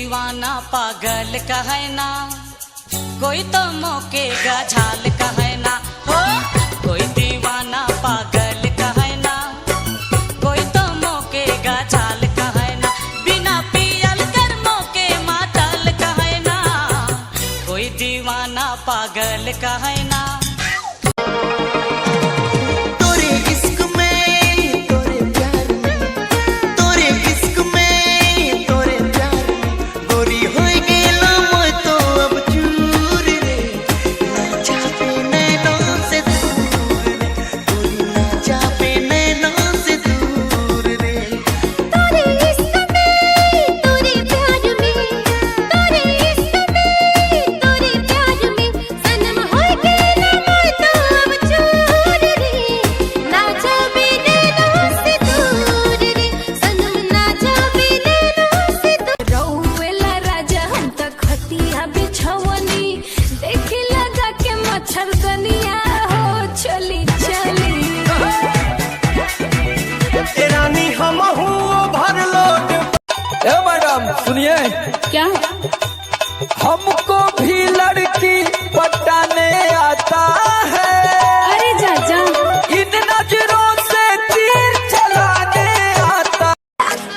दीवाना पागल कहे ना, कोई तो मौके का झाल कहे ना हो। कोई दीवाना पागल कहे ना, कोई तो मौके का झाल कहे ना। बिना पियल कर मौके मातल कहे ना, कोई दीवाना पागल कहे ना। सुनिए क्या? हमको भी लड़की पटाने आता है। अरे चाचा, इन नजरों से तीर चलाने आता।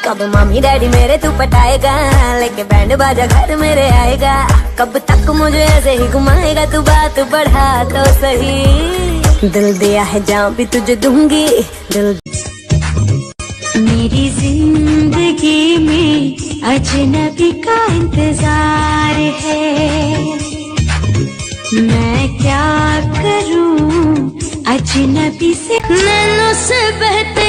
कब मम्मी डैडी मेरे तू पटाएगा, लेके बैंड बाजा घर मेरे आएगा। कब तक मुझे ऐसे ही घुमाएगा, तू बात बढ़ा तो सही। दिल दिया है जान भी तुझे दूंगी, दिल। मेरी जिंदगी में अजनबी का इंतजार है, मैं क्या करूं अजनबी से। नैनों से बेहतर